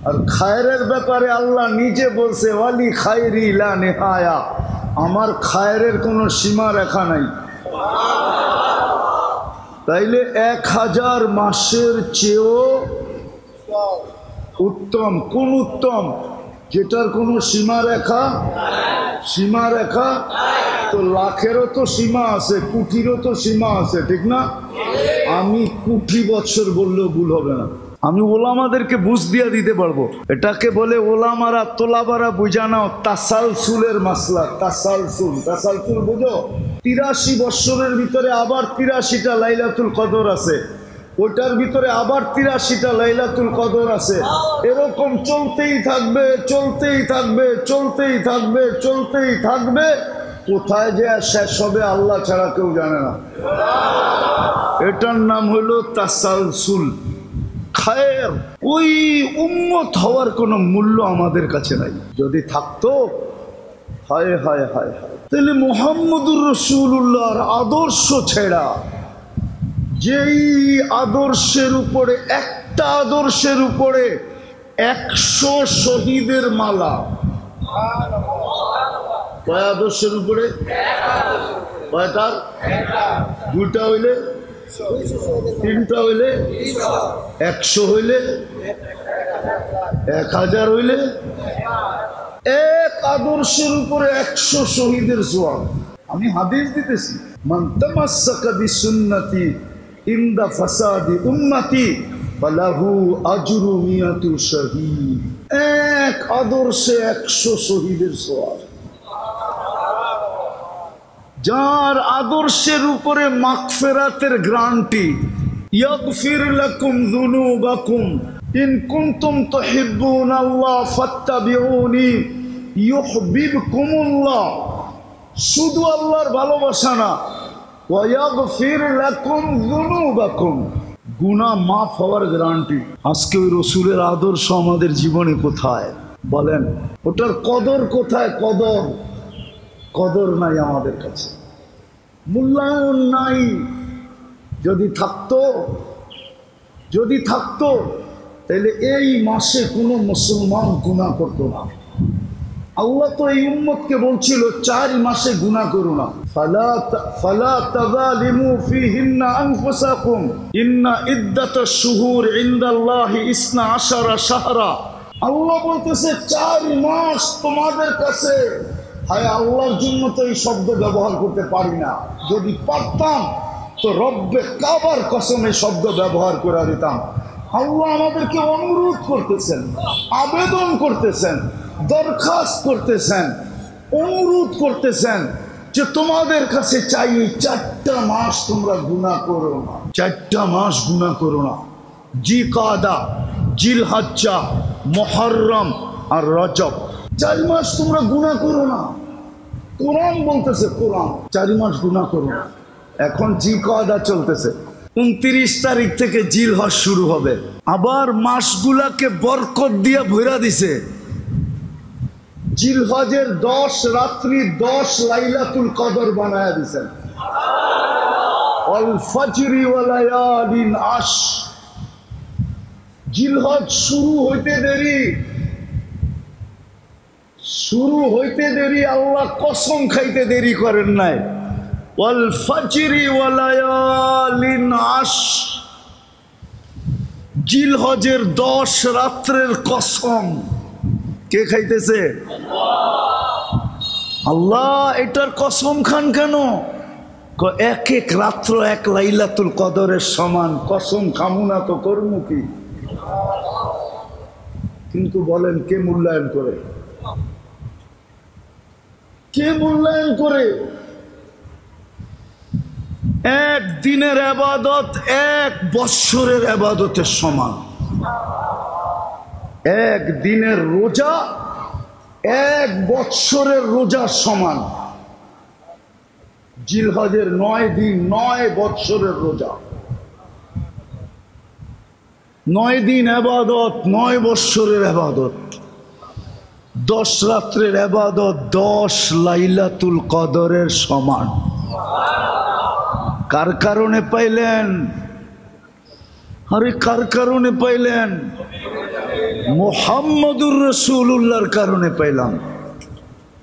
আর খায়ের ব্যাপারে আল্লাহ নিজে বলছে ওয়ালি খায়রি লা নিহায়া, আমার খায়ের কোনো সীমা রেখা নাই। তাইলে 1000 মাসের চেয়েও উত্তম। কোন উত্তম? যেটার কোনো সীমা রেখা তো লাখেরও তো সীমা আছে, কোটিরও তো সীমা আছে, ঠিক না? আমি কোটি বছর বললেও ভুল হবে না। আমি ওলামাদেরকে বুঝ দিয়া দিতে পারবো। এটাকে বলে ওলামারা তোলাবারা বুঝা নাও তাসালসুলের মাসলা। তাসালসুল বুঝো? 83 বছরের ভিতরে আবার 83টা লাইলাতুল কদর আছে, ওইটার ভিতরে আবার 83টা লাইলাতুল কদর আছে। এরকম চলতেই থাকবে। কোথায় যে শেষ হবে আল্লাহ ছাড়া কেউ জানে না। এটার নাম হলো তাসালসুল। খায়ের ওই উম্মত হওয়ার কোনো মূল্য আমাদের কাছে নাই। যদি থাকতো, হায় হায় হায় হায়, তাহলে মুহাম্মদুর রাসূলুল্লাহর আদর্শ ছেড়া, যেই আদর্শের উপরে, একটা আদর্শের উপরে 100 শহীদের মালা। কয় আদর্শের উপরে? কয়টার? দুটা হইলে, তিনটা হইলে, 100 হইলে, 1000 হইলে, এক আদর্শের উপরে 100 শহীদের জোয়াব। আমি হাদিস দিতেছি, মান তামাসসাকা বিসুন্নতি ইনদা ফাসাদি উম্মতি ফালাহু আজরু মিয়াতু শহীদ। এক আদর্শে 100 শহীদের জোয়াব। যার আদর্শের উপরে মাগফিরাতের গ্যারান্টি, ইয়াগফির লাকুম যুনুবাকুম ইন কুনতুম তুহিব্বুনাল্লাহ ফাত্তাবিউনি ইউহিব্বুকুমুল্লাহ। শুধু আল্লাহর ভালোবাসা না, ওয়া ইয়াগফির লাকুম যুনুবাকুম, গুনাহ মাফ হওয়ার গ্যারান্টি। আজকে ওই রসুলের আদর্শ আমাদের জীবনে কোথায় বলেন? ওটার কদর কোথায়? কদর নাই আমাদের কাছে, মূল্যায়ন নাই। যদি থাকতো তাহলে এই মাসে কোনো মুসলমান গুনাহ করতো না। আল্লাহ তো এই উম্মতকে বলছিল 4 মাসে গুনাহ করো না। ফালা তাযালিমু ফীহিন্না আনফুসাকুম ইন্না ইদ্দাতাশ শুহুর ইনদাল্লাহি 12 শাহরা। আল্লাহ বলতেছে 4 মাস তোমাদের কাছে। হায়, আল্লাহর জন্য তো এই শব্দ ব্যবহার করতে পারি না। যদি পারতাম তো রব্বে কাবার কসমে শব্দ ব্যবহার করে দিতাম। আল্লাহ আমাদেরকে অনুরোধ করতেছেন, আবেদন করতেছেন, দরখাস্ত করতেছেন, অনুরোধ করতেছেন যে তোমাদের কাছে চাই 4টা মাস তোমরা গুনাহ করো না। 4টা মাস গুনাহ করো না। জিকাদা, জিলহজ্জা, মুহররম আর রজব, 4 মাস তোমরা গুনাহ করো না। কোরআন বলতেছে, কোরআন 4 মাস গুনাহ করো না। এখন জিকাদা চলতেছে, 29 তারিখ থেকে জিলহজ শুরু হবে। আবার মাসগুলাকে বরকত দিয়ে ভরা দিছে। জিলহজের 10 রাত্রি 10 লাইলাতুল কদর বানায়া দিছেন। আল ফজরি ওয়া লায়ালিন আশ। জিলহজ শুরু হইতে দেরি, আল্লাহ কসম খাইতে দেরি করেন নাই। ওয়াল ফজরি ওয়া লায়ালিন আশ, জিলহজের 10 রাত্রের কসম কে খাইতেছে? আল্লাহ। এটার কসম খান কেন? এক এক রাত্র 1 লাইলাতুল কদরের সমান। কসম খামু না তো করবো কি? কিন্তু বলেন কে মূল্যায়ন করে? এক দিনের ইবাদত 1 বৎসরের ইবাদতের সমান। এক দিনের রোজা 1 বৎসরের রোজার সমান। জিলহজের 9 দিন 9 বৎসরের রোজা, 9 দিন ইবাদত 9 বৎসরের ইবাদত, 10 রাত্রের ইবাদত 10 লাইলাতুল কদরের সমান। কার কারণে পাইলেন? আরে কার কারণে পাইলেন? মুহাম্মদুর রাসূলুল্লাহর কারণে পাইলাম,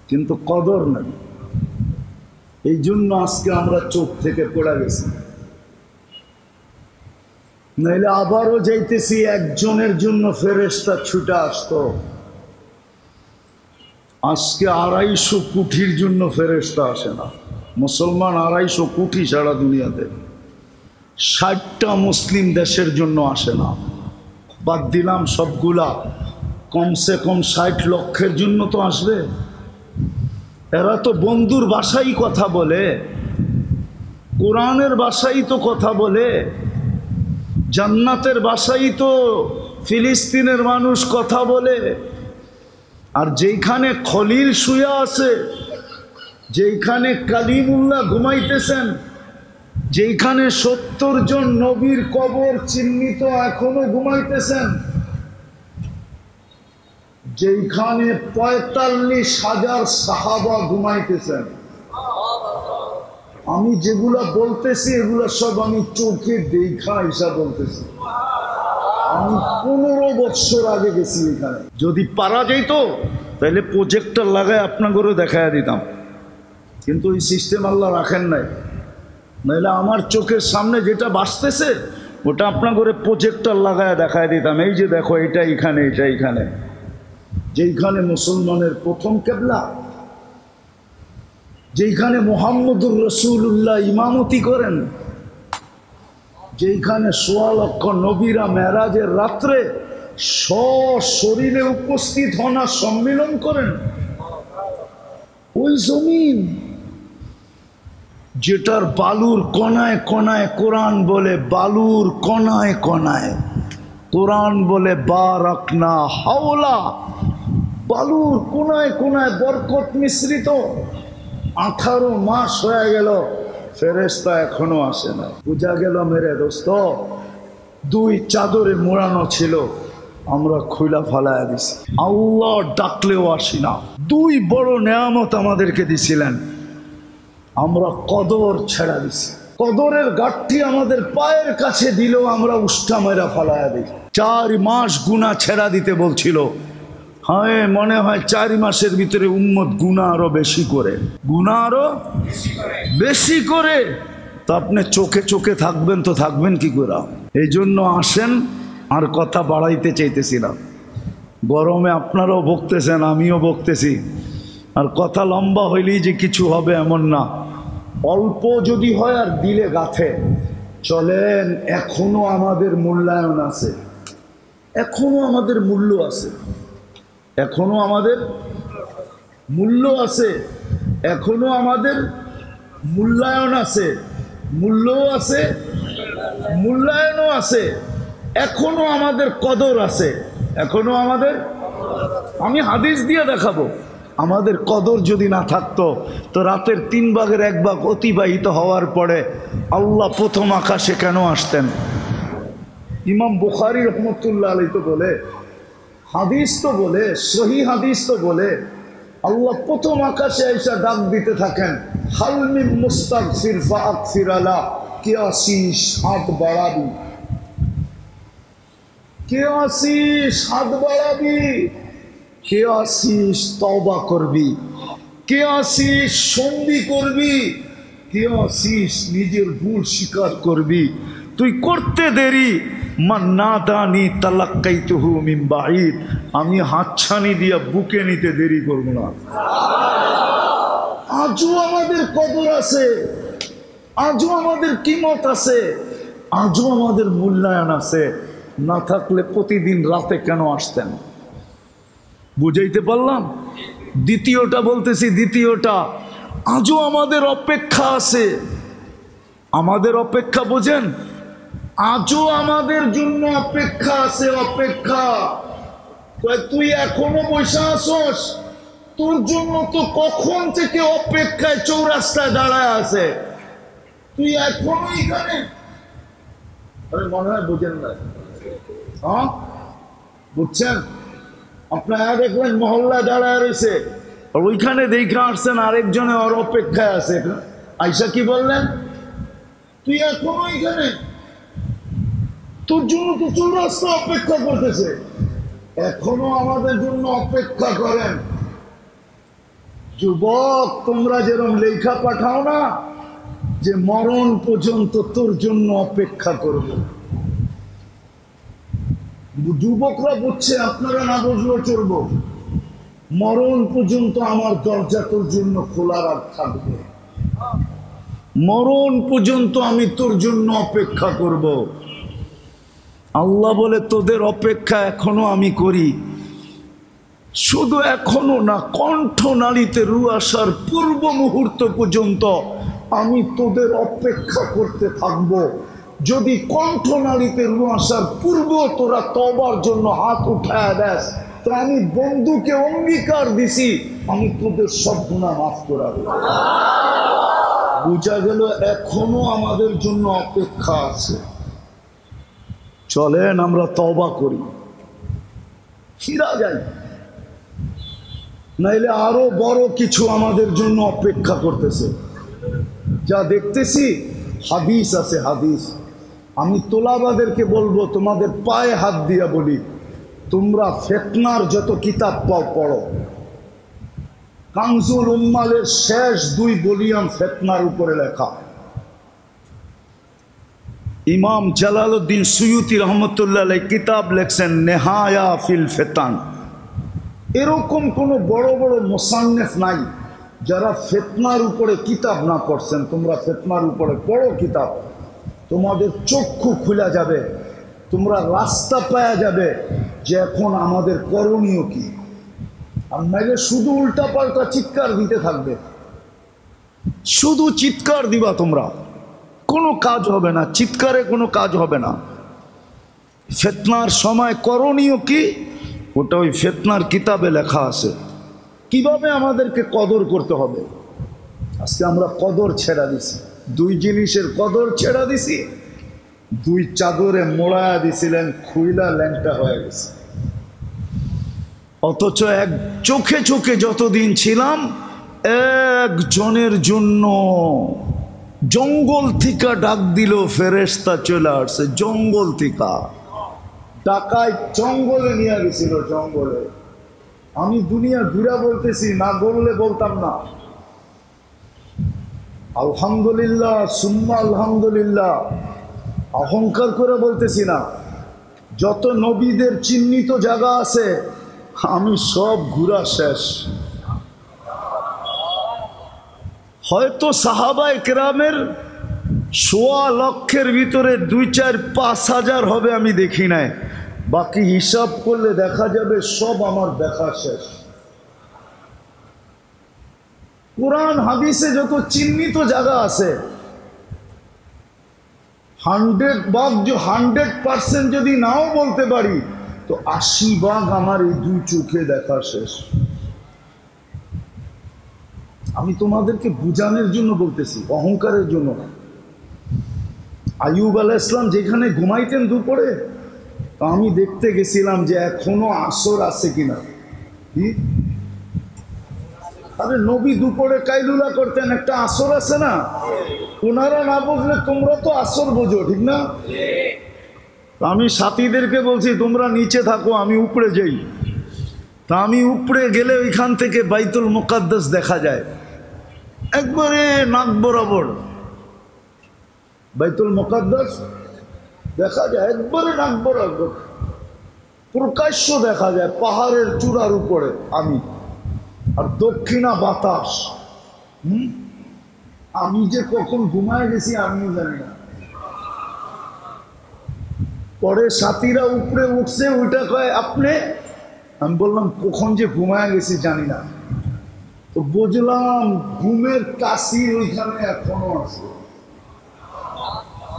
কিন্তু কদর নাই। এই জন্য আজকে আমরা চোখ থেকে পড়ে গেছি। নাইলে আবারও যাইতেছি একজনের জন্য ফেরেশতা ছুটে আসতো। আজকে 250 কোটির জন্য ফেরেশতা আসে না। মুসলমান 250 কোটি সারা দুনিয়াতে, 60টা মুসলিম দেশের জন্য আসে না। বাদ দিলাম সবগুলা, কমসে কম 60 লক্ষের জন্য তো আসবে। এরা তো বন্ধুর ভাষাই কথা বলে, কোরআনের ভাষাই তো কথা বলে, জান্নাতের ভাষাই তো ফিলিস্তিনের মানুষ কথা বলে। আর যেইখানে খলিল শুয়ে আছে, যেইখানে কালিমুল্লাহ ঘুমাইতেছেন, যেইখানে 70 জন নবীর কবর চিহ্নিত এখনো ঘুমাইতেছেন, যেইখানে 45,000 সাহাবা ঘুমাইতেছেন। আমি যেগুলা বলতেছি এগুলা সব আমি চোখে দেখা হিসাব বলতেছি। আমি 15 বছর আগে গেছি এখানে। যদি পারা যাইত তাহলে প্রজেক্টর লাগায় আপনাদেরও দেখায় দিতাম, কিন্তু এই সিস্টেম আল্লাহ রাখেন নাই। নাহলে আমার চোখের সামনে যেটা বাঁচতেছে ওটা আপনাদের প্রজেক্টর লাগায় দেখায় দিতাম। এই যে দেখো, এটা এখানে, এটা এখানে, যেইখানে মুসলমানের প্রথম কেবলা, যেইখানে মুহাম্মদুর রাসূলুল্লাহ ইমামতি করেন, যেইখানে ১৬ লক্ষ নবীরা মেরাজের রাত্রে সশরীরে উপস্থিত হন আর সম্মিলন করেন, ওই জমিন যেটার বালুর কণায় কণায় কোরআন বলে, বালুর কণায় কণায় কোরআন বলে বারাকনা হাওলা, বালুর কোনায় কোনায় বরকত মিশ্রিত। 18 মাস হয়ে গেল, ফেরেশতা এখনো আসে না। বুঝা গেল মেরে দোস্ত, 2 চাদরে মোড়ানো ছিল, আমরা খুলা ফালায়া দিছি। আল্লাহ ডাকলেও আসি না। 2 বড় নেয়ামত আমাদেরকে দিছিলেন, আমরা কদর ছেড়া দিছি। কদরের গাঠটি আমাদের পায়ের কাছে দিলেও আমরা উষ্টা মেরা ফালায়া দিই। 4 মাস গুনাহ ছেড়া দিতে বলছিল। হ্যাঁ, মনে হয় 4 মাসের ভিতরে উম্মত গুনাহ আরো বেশি করে, গুনাহ আরো বেশি করে। তো আপনি চোখে চোখে থাকবেন তো থাকবেন কি করে? এই জন্য আসেন, আর কথা বাড়াইতে চাইতেছি না। গরমে আপনারাও বকতেছেন, আমিও বকতেছি, আর কথা লম্বা হইলেই যে কিছু হবে এমন না। অল্প যদি হয় আর দিলে গাথে। চলেন, এখনো আমাদের মূল্যায়ন আছে, এখনো আমাদের মূল্য আছে, এখনো আমাদের মূল্য আছে, এখনো আমাদের মূল্যায়ন আছে, মূল্যও আছে, মূল্যায়নও আছে, এখনো আমাদের কদর আছে, এখনো আমাদের। আমি হাদিস দিয়ে দেখাবো। আমাদের কদর যদি না থাকতো তো রাতের 3 ভাগের 1 ভাগ অতিবাহিত হওয়ার পরে আল্লাহ প্রথম আকাশে কেন আসতেন? ইমাম বুখারী রহমতুল্লাহ আলাইহি তো বলে, হাদিস তো বলে, সহি হাদিস তো বলে, আল্লাহ প্রথম আকাশে এসে ডাক দিতে থাকেন, হাল মিন মুস্তাগফির ফাগফির আলা, কে আসিস হাত বাড়াবি, কে আসিস হাত বাড়াবি, কে আসিস তওবা করবি, কে আসিস সন্ধি করবি, কে আসিস নিজের ভুল স্বীকার করবি। তুই করতে দেরি, মান নাদানি তালাক্কাইতুহু মিন বাঈদ, আমি হাতছানি দিয়া বুকে নিতে দেরি করব না। আজও আমাদের কদর আছে, আজও আমাদের কিমত আছে, আজও আমাদের মূল্যায়ন আছে। না থাকলে প্রতিদিন রাতে কেন আসতেন? বুঝাইতে পারলাম? দ্বিতীয়টা বলতেছি, দ্বিতীয়টা, আজও আমাদের অপেক্ষা আছে। আমাদের অপেক্ষা বোঝেন? আজও আমাদের জন্য অপেক্ষা আছে, অপেক্ষা। তুই এখনো বসে আসস, তোর জন্য তো কখন থেকে অপেক্ষায় চৌরাস্তায় দাঁড়ায় আছে, তুই এখনো এখানে। আরে মনে হয় বুঝেন না, হ্যাঁ বুঝছেন? আপনারা দেখলেন মহল্লা দাঁড়ায় রয়েছে, ওইখানে দেখে আসছেন আরেকজনে ওর অপেক্ষায় আছে। আইসা কি বললেন? তুই এখনো এখানে, তোর জন্য তো চৌরাস্তা অপেক্ষা করতেছে। এখনো আমাদের জন্য অপেক্ষা করেন। যুবক, তোমরা যেরকম লেখা পাঠাও না যে মরণ পর্যন্ত তোর জন্য অপেক্ষা করব, যুবকরা বুঝছে, আপনারা না বুঝলেও চলবো। মরণ পর্যন্ত আমার দরজা তোর জন্য খোলা থাকবে, মরণ পর্যন্ত আমি তোর জন্য অপেক্ষা করব। আল্লাহ বলে, তোদের অপেক্ষা এখনো আমি করি। শুধু এখনো না, কণ্ঠনালীতে রু আসার পূর্ব মুহূর্ত পর্যন্ত আমি তোদের অপেক্ষা করতে থাকব। যদি কণ্ঠনালীতে রু আসার পূর্ব তোরা তওবার জন্য হাত উঠায় দেস, তো আমি বন্ধুকে অঙ্গীকার দিছি আমি তোদের সব গুনাহ মাফ করে দেব। বুঝা গেল এখনো আমাদের জন্য অপেক্ষা আছে। চলেন আমরা তওবা করি, ফিরা যাই, নাইলে আরো বড় কিছু আমাদের জন্য অপেক্ষা করতেছে। যা দেখতেছি হাদিস আছে, হাদিস। আমি তোলাবাদেরকে বলবো, তোমাদের পায়ে হাত দিয়া বলি, তোমরা ফিতনার যত কিতাব পড়ো, কানজুল উম্মালের শেষ 2 ভলিউম ফিতনার উপরে লেখা। ইমাম জালালউদ্দিন সুয়ুতি রহমতুল্লাহ আলাইহি কিতাব লেখছেন নেহায়া ফিল ফিতান। এরকম কোনো বড় বড় মুসান্নিফ নাই যারা ফিতনার উপরে কিতাব না পড়ছেন। তোমরা ফিতনার উপরে পড়ো কিতাব, তোমাদের চক্ষু খুলে যাবে, তোমরা রাস্তা পাওয়া যাবে যে এখন আমাদের করণীয় কি। আর নাইলে শুধু উল্টা পাল্টা চিৎকার দিতে থাকবে, শুধু চিৎকার দিবা তোমরা, কোনো কাজ হবে না, চিৎকারে কোনো কাজ হবে না। ফিতনার সময় করণীয় কি, ওটা ওই ফিতনার কিতাবে লেখা আছে, কিভাবে আমাদেরকে কদর করতে হবে। আজকে আমরা কদর ছেড়া দিছি, 2 জিনিসের কদর ছেড়া দিছি। 2 চাদরে মোড়ায়া দিছিলেন, খুইলা ল্যাংটা হয়ে গেছে। অথচ এক চোখে চোখে যতদিন ছিলাম, একজনের জন্য জঙ্গল থেকে ডাক দিল, ফেরেশতা চলে আসছে জঙ্গল থেকে। টাকায় জঙ্গলে নিয়ে গেছিল, জঙ্গলে। আমি দুনিয়া ঘুরা বলতেছি, না বললে বলতাম না। আলহামদুলিল্লাহ, সুম্মা আলহামদুলিল্লাহ, অহংকার করে বলতেছি না। যত নবীদের চিহ্নিত জায়গা আছে আমি সব ঘুরা শেষ। হয়তো সাহাবায়ে কেরামের 1.25 লক্ষের ভিতরে 2-4-5 হাজার হবে আমি দেখি নাই, বাকি হিসাব করলে দেখা যাবে সব আমার দেখা শেষ। কোরআন হাদিসে যত চিহ্নিত জায়গা আছে 100% যদি নাও বলতে পারি তো 80 আমার এই 2 চোখে দেখা শেষ। আমি তোমাদেরকে বুঝানোর জন্য বলতেছি, অহংকারের জন্য না। আইয়ুব আলাইহিস সালাম যেখানে ঘুমাইতেন দুপুরে, তো আমি দেখতে গেছিলাম যে এখনো আসর আছে কিনা। কি আরে নবী দুপুরে কাইলুলা করতেন, একটা আসর আছে না? ওনারা না বুঝলে তোমরা তো আসর বোঝো, ঠিক না? আমি সাথীদেরকে বলছি তোমরা নিচে থাকো, আমি উপরে যাই। তা আমি উপরে গেলে ওইখান থেকে বাইতুল মুকাদ্দাস দেখা যায়, একবারে নাক বরাবর বাইতুল মুকাদ্দাস দেখা যায়, একবারে নাক বরাবর প্রকাশ্য দেখা যায়, পাহাড়ের চূড়ার উপরে আমি। আর দক্ষিণা বাতাস। আমি যে কখন ঘুমায় গেছি আমিও জানি না। পরে সাথীরা উপরে উঠছে, ওইটা কয় আপনি। আমি বললাম কখন যে ঘুমায় গেছি জানি না। তো বুঝলাম ঘুমের তাসির ওইখানে এখনো আছে।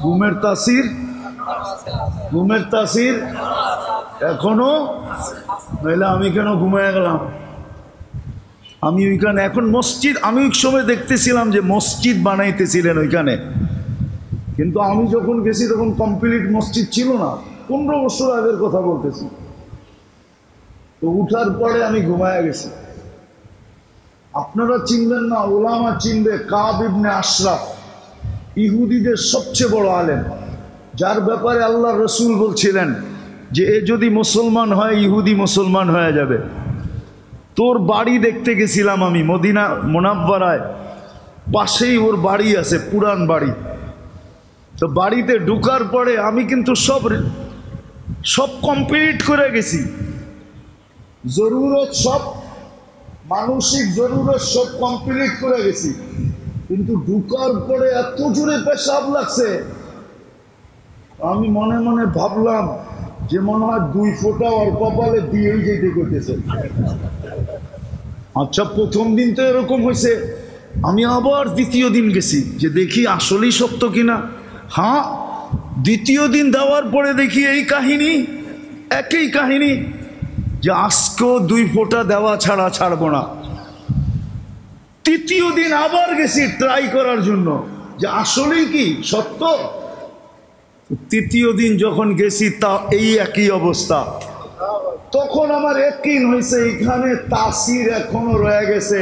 ঘুমের তাসির, ঘুমের তাসির এখনো, নইলে আমি কেন ঘুমায় গেলাম? আমি ওইখানে এখন মসজিদ, আমি ওই সময় দেখতেছিলাম যে মসজিদ বানাইতেছিলেন ওইখানে, কিন্তু আমি যখন গেছি তখন কমপ্লিট মসজিদ ছিল না। 15 বছর আগের কথা বলতেছি। তো উঠার পরে আমি ঘুমায় গেছি। আপনারা চিনবেন না, ওলামা চিনবে, কাব ইবনে আশরাফ, ইহুদিদের সবচেয়ে বড় আলেম, যার ব্যাপারে আল্লাহ রসুল বলছিলেন যে এ যদি মুসলমান হয় ইহুদি মুসলমান হয়ে যাবে। তোর বাড়ি দেখতে গেছিলাম আমি মদিনা মুনাব্বারায়, পাশেই ওর বাড়ি আছে, পুরান বাড়ি। তো বাড়িতে ঢুকার পরে আমি কিন্তু সব কমপ্লিট করে গেছি, জরুরত সব, মানসিক জরুরত সব কমপ্লিট করে গেছি, কিন্তু ঢুকার পরে এত জোরে পেশাব লাগছে, আমি মনে মনে ভাবলাম যে মনে হয় 2 ফোঁটা ওর কপালে দিয়েই যেতে করতেছে। আচ্ছা, প্রথম দিন তো এরকম হয়েছে, আমি আবার দ্বিতীয় দিন গেছি যে দেখি আসলেই সত্য কিনা। হ্যাঁ, দ্বিতীয় দিন দেওয়ার পরে দেখি এই কাহিনী, একই কাহিনী, যে আজকেও 2 ফোঁটা দেওয়া ছাড়া ছাড়বো না। তৃতীয় দিন আবার গেছি ট্রাই করার জন্য যে আসলেই কি সত্য। তৃতীয় দিন যখন গেছি তা এই একই অবস্থা। তখন আমার একদিন হয়েছে এখানে তাসির এখনো রয়ে গেছে,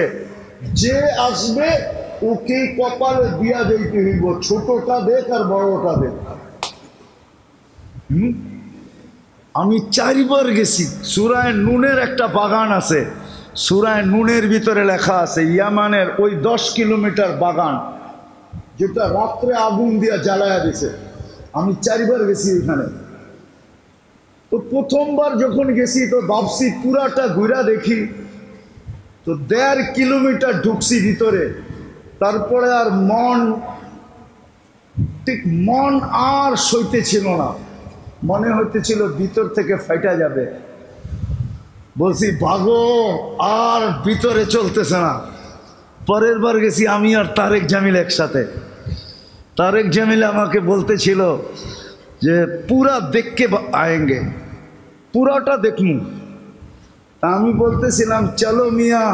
যে আসবে ওকে কপালে দিয়া দিতে হইব, ছোটটা দেখ আর বড়টা দেখ। আমি 4 বার গেছি। সূরায়ে নুনের একটা বাগান আছে, সূরায়ে নুনের ভিতরে লেখা আছে ইয়ামানের ওই 10 কিলোমিটার বাগান যেটা রাত্রে আগুন দিয়া জ্বালায়া দিছে। আমি 4 বার গেছি ওইখানে। তো প্রথমবার যখন গেছি তো ভাবছি পুরাটা ঘুরা দেখি, তো 1.5 কিলোমিটার ঢুকছি ভিতরে, তারপরে আর মন আর সইতেছিল না, মনে হইতেছিল ভিতর থেকে ফাইটা যাবে। বলছি ভাগো, আর ভিতরে চলতেছে না। পরের বার গেছি আমি আর তারেক জামিল একসাথে। তারেক জামিল আমাকে বলতেছিল যে পুরা দেখকে আয়েঙ্গে, পুরাটা দেখুন। আমি বলতেছিলাম চলো মিয়া,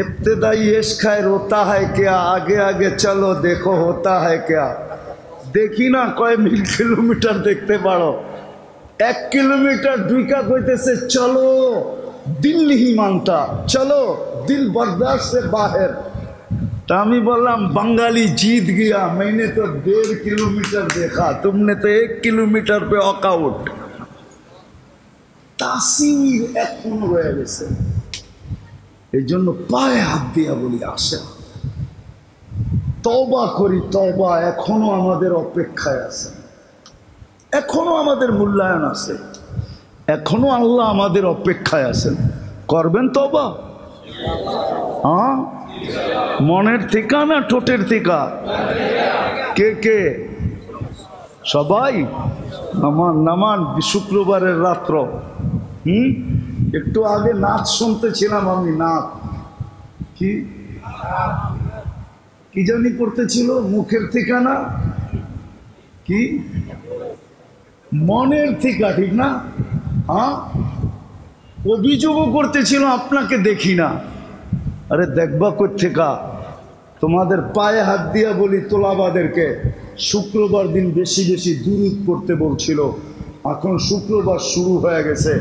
ইবতদাই ইশক খায় রোতা হয় क्या, আগে আগে চলো দেখো হোতা হয় क्या। দেখি না কয় কিলোমিটার দেখতে পারো, 1 কিলোমিটার ঢুকা কইতেছে চলো, দিল नहीं मानता, चलो दिल बर्दाश्त से बाहर। तो আমি বললাম बंगाली जीत गया, मैंने तो 1.5 किलोमीटर देखा, तुमने तो 1 किलोमीटर पे वॉकआउट। তাসির এখনো রয়ে গেছে। এই জন্য পায়ে হাত দিয়া বলি আসে তওবা করি, তওবা এখনো আমাদের অপেক্ষায় আছে, এখনো আমাদের মূল্যায়ন আছে, এখনো আল্লাহ আমাদের অপেক্ষায় আছেন। করবেন তওবা? হ্যাঁ, মনের থেকে না ঠোঁটের থেকে? কে কে? সবাই নামান নামান। শুক্রবারের রাত্র একটু আগে নাচ শুনতেছিলাম আমি, নাচ কি কি জানি পড়তেছিল, মুখের ঠিকানা কি মনের ঠিকা, ঠিক না? হ্যাঁ, অভিযোগও করতেছিল আপনাকে দেখি না। আরে দেখবা কোত্থেকা, তোমাদের পায়ে হাত দিয়া বলি তোলাবাদেরকে শুক্রবার দিন বেশি বেশি দুরূদ পড়তে বলছিল। এখন শুক্রবার শুরু হয়ে গেছে,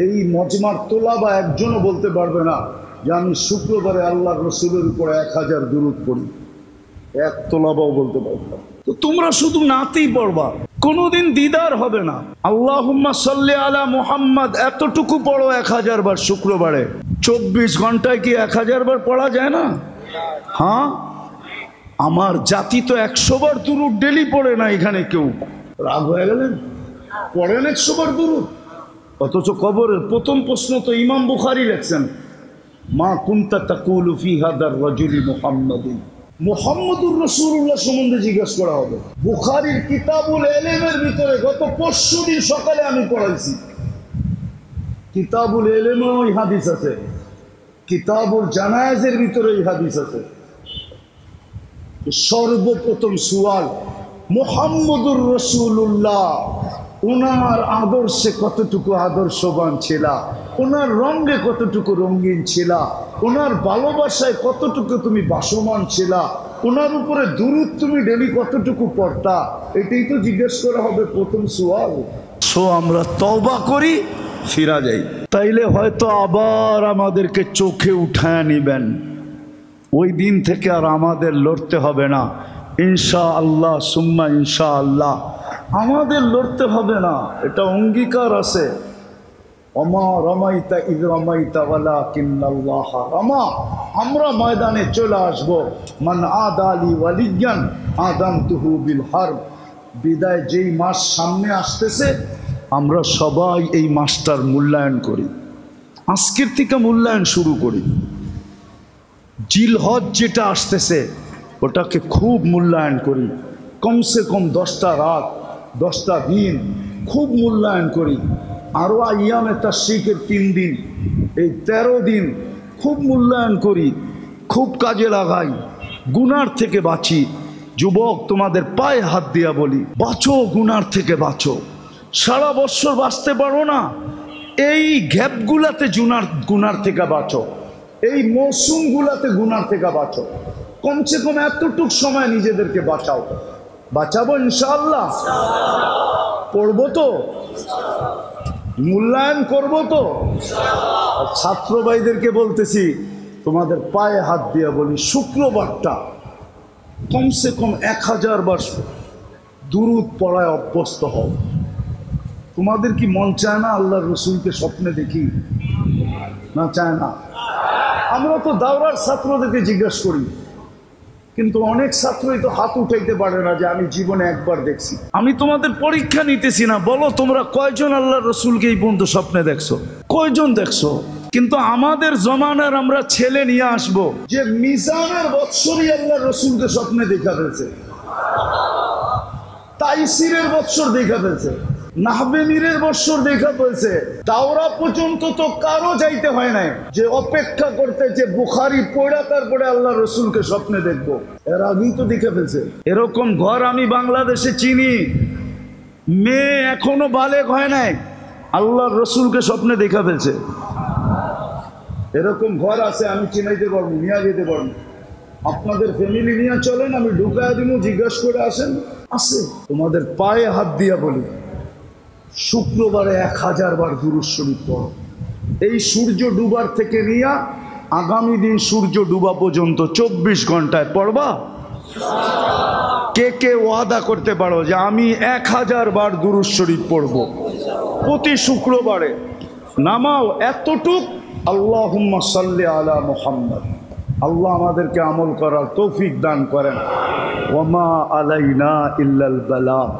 এই মজমার তোলাবা একজনও বলতে পারবে না যে আমি শুক্রবারে আল্লাহ রসুলের উপরে 1000 দুরূদ পড়ি, এক তোলাবাও বলতে পারবে না। তো তোমরা শুধু নাতেই পড়বা, কোনোদিন দিদার হবে না। আল্লাহুম্মা সাল্লি আলা মুহাম্মদ এতটুকু পড়ো 1000 বার শুক্রবারে। 24 ঘন্টায় কি 1000 বার পড়া যায় না? হ্যাঁ, আমার জাতি তো 100 বার দুরূদ ডেলি পড়ে না। এখানে কেউ রাগ হয়ে গেলেন? পড়েন 100 বার দুরূদ, অথচ কবরের প্রথম প্রশ্ন তো ইমাম বুখারী লেখছেন, মা কুনতা তাকুলু ফি হাদার রাজুলি মুহাম্মাদিন। মুহাম্মদুর রাসূলুল্লাহ সম্বন্ধে জিজ্ঞাসা করা হবে। বুখারীর কিতাবুল ইলমের ভিতরে গত পরশু দিন সকালে আমি পড়াইছি, কিতাবুল ইলমে ওই হাদিস আছে, কিতাবুল জানায়েজের ভিতরে এই হাদিস আছে। সর্বপ্রথম সুয়াল, মুহাম্মদুর রাসূলুল্লাহ ওনার আদর্শে কতটুকু আদর্শবান ছিল, ওনার রঙে কতটুকু রঙিন ছিল, ওনার ভালোবাসায় কতটুকু তুমি বাসমান ছিল, ওনার উপরে দুরূদ তুমি ডেলি কতটুকু পড়তা, এটাই তো জিজ্ঞেস করা হবে প্রথম সুয়াল। সো আমরা তওবা করি, ফিরা যাই, তাইলে হয়তো আবার আমাদেরকে চোখে উঠায় নিবেন। ওই দিন থেকে আর আমাদের লড়তে হবে না ইনশাআল্লাহ, সুম্মা ইনশাআল্লাহ। আমাদের লড়তে হবে না, এটা অঙ্গীকার আছে। ওমা রামাইতা ইয রামাইতা ওয়ালাকিন্নাল্লাহ রামা। আমরা ময়দানে চলে আসব। মান আদালি ওয়ালিয়ান আদানতুহু বিল হারব। বিদায় যেই মাস সামনে আসতেছে, আমরা সবাই এই মাসটার মূল্যায়ন করি, আজকের থেকে মূল্যায়ন শুরু করি। জিলহজ যেটা আসতেছে ওটাকে খুব মূল্যায়ন করি, কমসে কম 10টা রাত 10টা দিন খুব মূল্যায়ন করি। আরও আইয়ামে তাশরিকের 3 দিন, এই 13 দিন খুব মূল্যায়ন করি, খুব কাজে লাগাই, গুনার থেকে বাঁচি। যুবক, তোমাদের পায়ে হাত দিয়া বলি, বাঁচো, গুনার থেকে বাঁচো। সারা বছর বাঁচতে পারো না, এই গ্যাপগুলাতে গুনার থেকে বাঁচো, এই মৌসুমগুলাতে গুনার থেকে বাঁচো। কমসে কম এতটুক সময় নিজেদেরকে বাঁচাও। বাঁচাবো ইনশাআল্লাহ? পড়বো তো, মূল্যায়ন করবো তো। ছাত্র ভাইদেরকে বলতেছি, তোমাদের পায়ে হাত দিয়া বলি, শুক্রবারটা কমসে কম 1000 বার দুরূদ পড়ায় অভ্যস্ত হও। তোমাদের কি মন চায় না আল্লাহর রসুলকে স্বপ্নে দেখি? না, চায় না? আমরা তো দাওরার ছাত্রদেরকে জিজ্ঞেস করি, কিন্তু অনেক ছাত্রই তো হাত উঠাইতে পারে না যে আমি জীবনে একবার দেখছি। আমি তোমাদের পরীক্ষা নিতেছি না, বলো তোমরা কয়জন আল্লাহর রসুলকে এই পর্যন্ত স্বপ্নে দেখছো? কয়জন দেখছো? কিন্তু আমাদের জমানার আমরা ছেলে নিয়ে আসবো যে মিজানের বৎসরই আল্লাহর রসুলকে স্বপ্নে দেখা ফেলছে, তাইসিরের বৎসর দেখা ফেলছে, নাহবেমিরের বৎসর দেখা ফেলছে। দাওরা পর্যন্ত তো কারো যাইতে হয় নাই যে অপেক্ষা করতে যে বুখারি পড়া তারপরে আল্লাহ রসুলকে স্বপ্নে দেখবো, এর আগেই তো দেখে ফেলছে। এরকম ঘর আমি বাংলাদেশে চিনি, মেয়ে এখনো বালেগ হয় নাই, আল্লাহর রসুলকে স্বপ্নে দেখা ফেলছে। এরকম ঘর আছে, আমি চিনাইতে পারবো, নিয়ে যেতে পারবো। আপনাদের ফ্যামিলি নিয়ে চলেন, আমি ঢুকায় দিব, জিজ্ঞাসা করে আসেন। আছে। তোমাদের পায়ে হাত দিয়া বলি, শুক্রবারে 1000 বার দুরূদ শরীফ পড়ো। এই সূর্য ডুবার থেকে নিয়ে আগামী দিন সূর্য ডুবা পর্যন্ত 24 ঘন্টায় পড়বা। কে কে ওয়াদা করতে পারো যে আমি 1000 বার দুরূদ শরীফ পড়বো প্রতি শুক্রবারে? নামাও এতটুক, আল্লাহুম্মা সাল্লি আলা মুহাম্মদ। আল্লাহ আমাদেরকে আমল করার তৌফিক দান করেন। ওয়া মা আলাইনা ইল্লাল বালাগ।